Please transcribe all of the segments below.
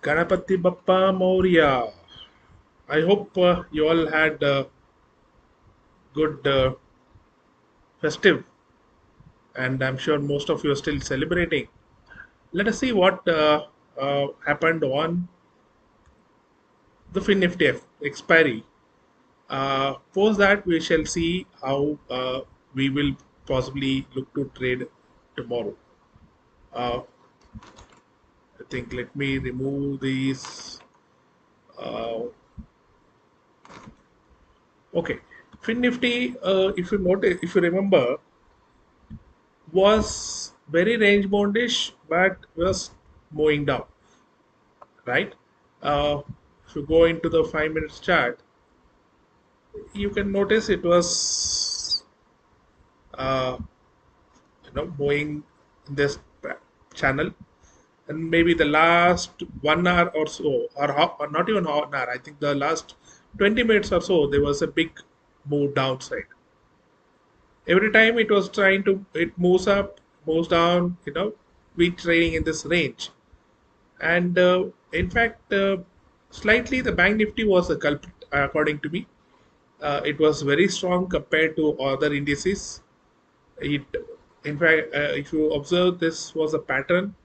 Ganapati Bappa Moria. I hope you all had a good festive, and I'm sure most of you are still celebrating. Let us see what happened on the Nifty expiry. Post that, we shall see how we will possibly look to trade tomorrow. Uh, I think let me remove these. Uh, okay, Nifty. If you notice, if you remember, was very range boundish but was moving down, right? If you go into the 5 minutes chart, you can notice it was uh, moving in this channel, and maybe the last 1 hour or so, or not even 1 hour, I think the last 20 minutes or so, there was a big move downside. Every time it was trying to, it moves up, moves down, we trading in this range. And in fact, slightly the bank nifty was a culprit, according to me. It was very strong compared to other indices. It, in fact, if you observe, this was a pattern.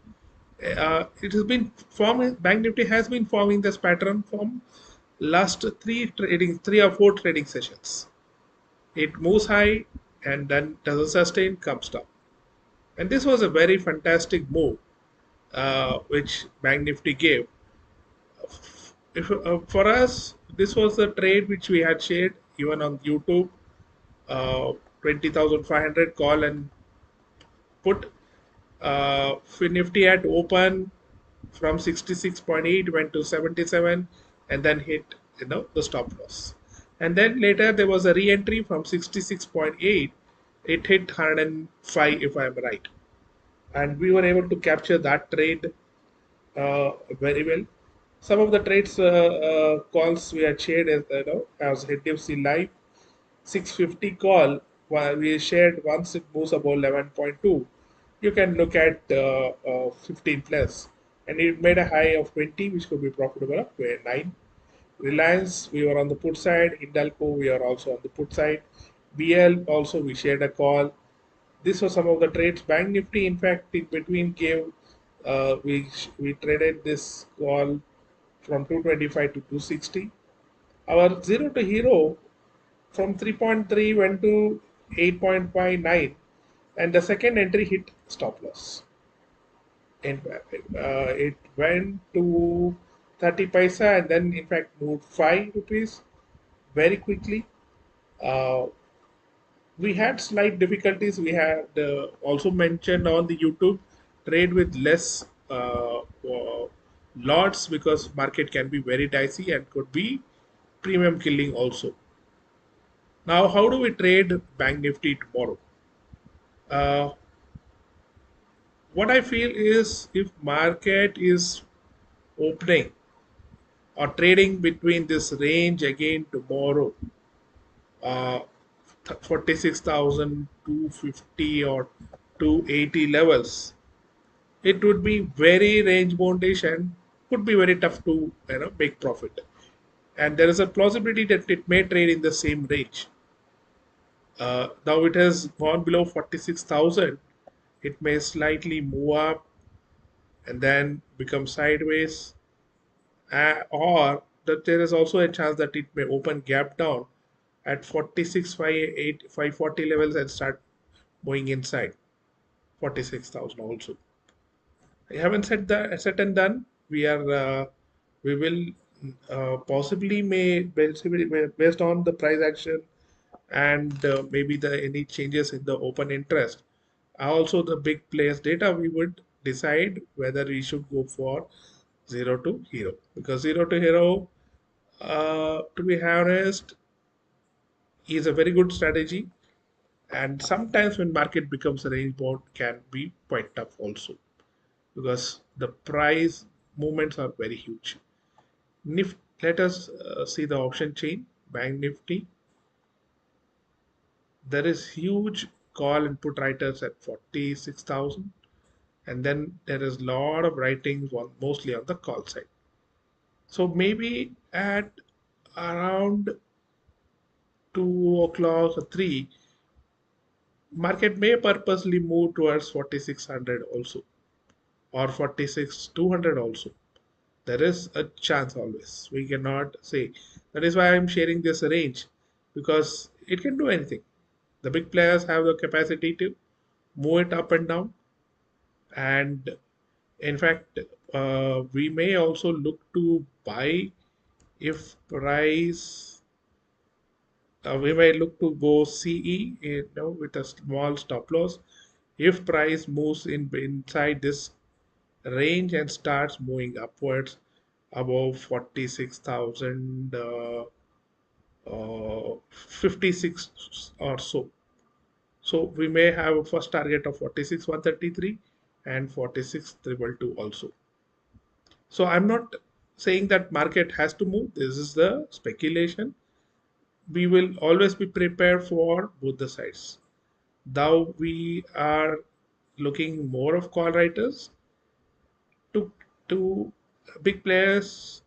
It has been forming. Bank Nifty has been forming this pattern from last three or four trading sessions. It moves high and then doesn't sustain, comes down. And this was a very fantastic move, which Bank Nifty gave. If For us, this was the trade which we had shared even on YouTube. 20,500 call and put. Nifty had open from 66.8, went to 77, and then hit the stop loss. And then later there was a re-entry from 66.8. It hit 105, if I'm right, and we were able to capture that trade very well. Some of the trades calls we had shared as HDFC Live 650 call, we shared once it moves above 11.2, you can look at 15 plus, and it made a high of 20, which could be profitable up to 9. Reliance, we were on the put side. Hindalco, we are also on the put side. BL, also we shared a call. This was some of the trades. Bank Nifty, in fact, in between gave, we traded this call from 225 to 260. Our zero to hero from 3.3 went to 8.59, and the second entry hit stop loss. And it went to 30 paisa and then in fact moved 5 rupees very quickly. Uh, we had slight difficulties. We had also mentioned on the YouTube, trade with less lots because market can be very dicey and could be premium killing also. Now, how do we trade Bank Nifty tomorrow? Uh, what I feel is if market is opening or trading between this range again tomorrow, uh, 46,250 or 280 levels, it would be very range boundish and could be very tough to make profit. And there is a plausibility that it may trade in the same range. Now it has gone below 46,000. It may slightly move up and then become sideways, or that there is also a chance that it may open gap down at 46,508, 540 levels and start going inside 46,000 also. I haven't said that said and done. We will possibly may based on the price action and maybe the any changes in the open interest. Also, the big players data, we would decide whether we should go for zero to hero, because zero to hero, to be honest, is a very good strategy. And sometimes when market becomes a range bound, can be quite tough also because the price movements are very huge. Let us see the option chain. Bank Nifty, there is huge call and put writers at 46,000, and then there is lot of writings on mostly on the call side. So maybe at around 2 o'clock or 3, market may purposely move towards 4600 also, or 46,200 also. There is a chance always. We cannot say. That is why I'm sharing this range, because it can do anything. The big players have the capacity to move it up and down. And in fact, we may also look to buy if price. We may look to go CE, with a small stop loss. If price moves inside this range and starts moving upwards above 46,000, 56 or so. So we may have a first target of 46,133 and 46,222 also. So I'm not saying that market has to move. This is the speculation. We will always be prepared for both the sides. Though we are looking more of call writers, to big players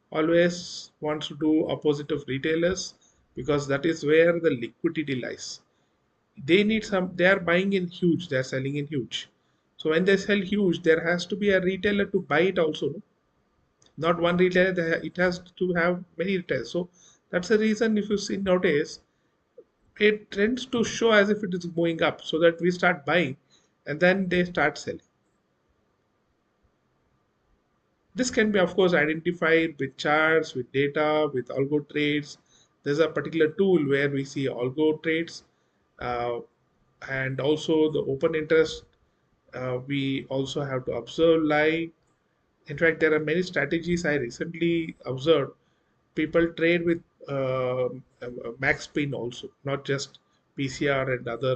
always wants to do opposite of retailers, because that is where the liquidity lies. They need some. They are buying in huge, they are selling in huge. So when they sell huge, there has to be a retailer to buy it also, no? Not one retailer, it has to have many retailers. So that's the reason, if you see, notice, it tends to show as if it is going up, so that we start buying and then they start selling. This can be, of course, identified with charts, with data, with algo trades. There's a particular tool where we see algo trades, uh, and also the open interest. We also have to observe live. In fact, there are many strategies I recently observed. People trade with max spin also, not just PCR and other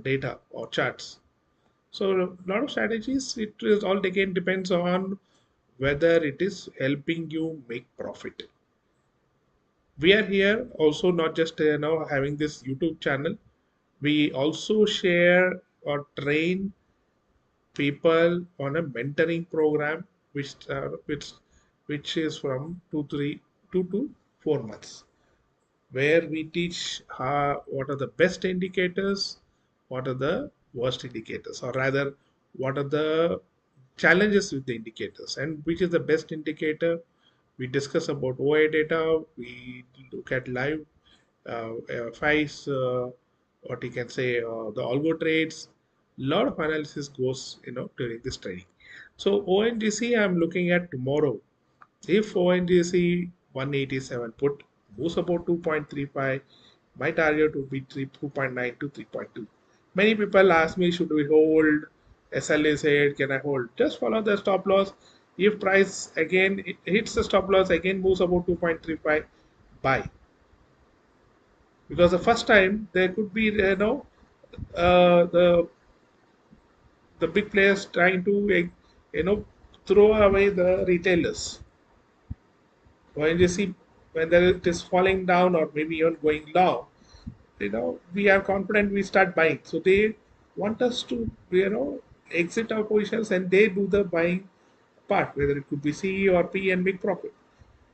data or charts. So a lot of strategies, it is all again depends on whether it is helping you make profit. We are here also not just having this YouTube channel. We also share or train people on a mentoring program, which is from 2 to 4 months, where we teach what are the best indicators, what are the worst indicators, or rather, what are the challenges with the indicators, and which is the best indicator. We discuss about OI data, we look at live FIs, what you can say, the algo trades. Lot of analysis goes, during this training. So ONGC, I'm looking at tomorrow. If ONGC 187 put moves about 2.35, my target would be 2.9 to 3.2. Many people ask me, should we hold? SLA said, can I hold? Just follow the stop loss. If price again hits the stop loss, again moves about 2.35, buy. Because the first time there could be, the big players trying to, throw away the retailers. When you see, when it is falling down or maybe even going low, we are confident, we start buying. So they want us to, exit our positions, and they do the buying part, whether it could be C or P, and make profit,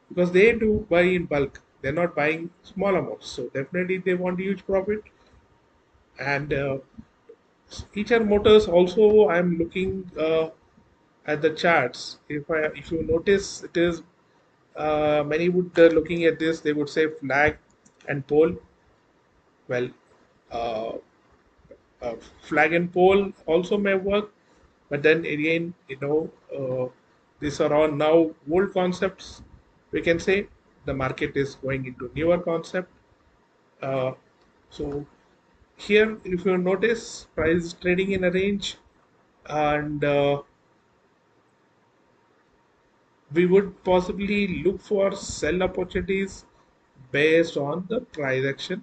because they do buy in bulk. They're not buying small amounts, so definitely they want huge profit. And each motors also, I'm looking at the charts. If you notice, it is, many would, looking at this, they would say flag and pole. Well, uh, flag and pole also may work, but then again, these are all now old concepts. We can say the market is going into newer concept. Uh, so here, if you notice, price is trading in a range, and we would possibly look for sell opportunities based on the price action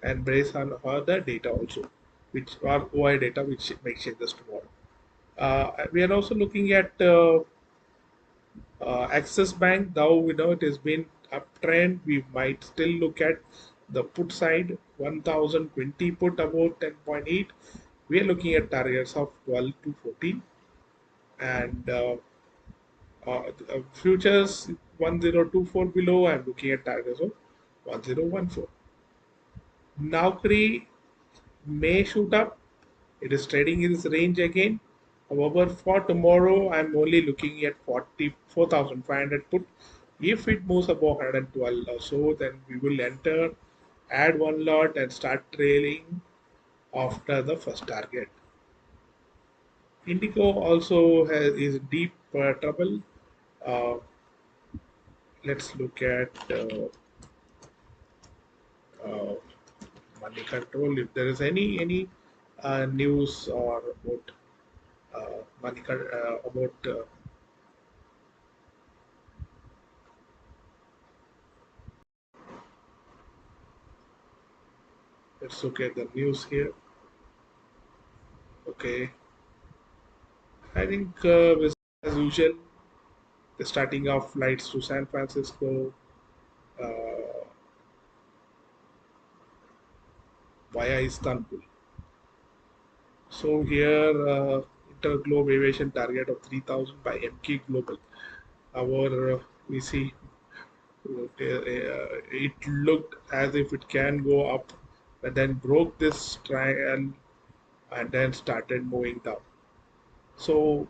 and based on other data also, which are OI data, which may changes tomorrow. We are also looking at Axis Bank. Though we know it has been uptrend, we might still look at the put side. 1020 put about 10.8. We are looking at targets of 12 to 14, and Futures 1024 below. I'm looking at targets of 1014. Naukri may shoot up. It is trading in this range again. However, for tomorrow, I'm only looking at 44,500 put. If it moves above 112 or so, then we will enter, add one lot, and start trailing after the first target. Indigo also is deep trouble. Uh, let's look at uh, money control. If there is any news or about about let's look at the news here. Okay, I think as usual, the starting of flights to San Francisco uh, via Istanbul. So here, interglobe aviation target of 3,000 by MK Global. Our we see it looked as if it can go up, but then broke this trial and then started moving down. So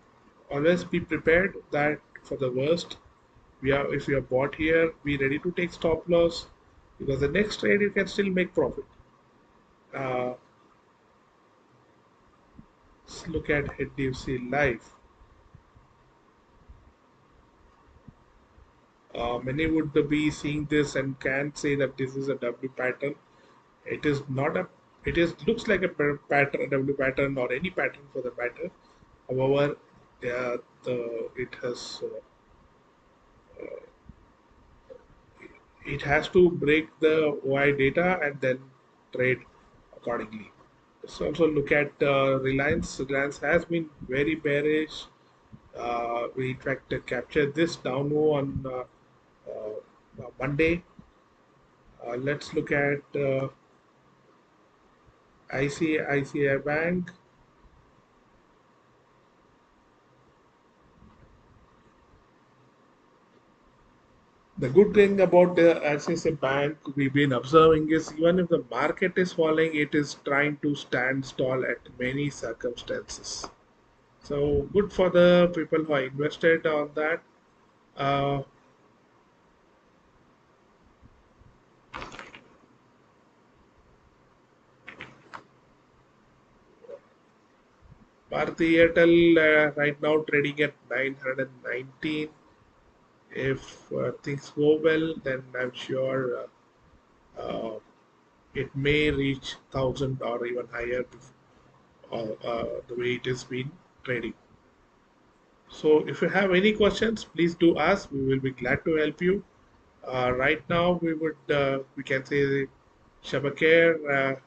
always be prepared that for the worst. If you are bought here, be ready to take stop loss because the next trade you can still make profit. Uh, let's look at HDFC Life. Many would be seeing this and can say that this is a W pattern. It is not a. It is looks like a pattern, W pattern, or any pattern for the matter. However, it has it has to break the OI data and then trade accordingly. Let's also look at Reliance. Reliance has been very bearish. We in fact captured this down on Monday. Let's look at ICICI Bank. The good thing about the ICICI Bank we've been observing is even if the market is falling, it is trying to stand tall at many circumstances. So good for the people who are invested on that. Uh, Bharti Airtel right now trading at 919. If things go well, then I'm sure it may reach 1,000 or even higher the way it has been trading. So if you have any questions, please do ask. We will be glad to help you. Right now, we can say Shabakir,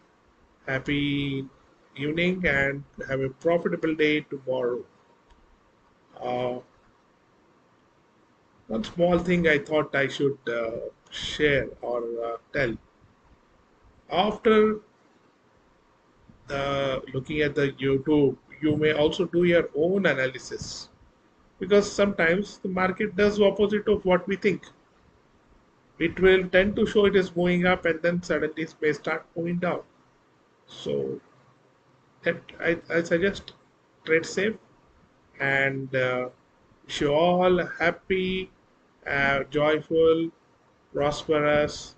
happy evening and have a profitable day tomorrow. Uh, One small thing I thought I should share or tell. After looking at the YouTube, you may also do your own analysis because sometimes the market does opposite of what we think. It will tend to show it is moving up and then suddenly it may start moving down. So that I suggest trade safe and wish you all happy, joyful, prosperous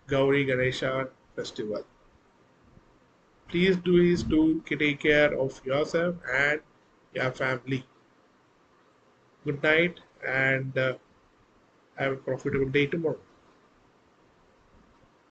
Gauri Ganesha festival. Please do take care of yourself and your family. Good night and have a profitable day tomorrow.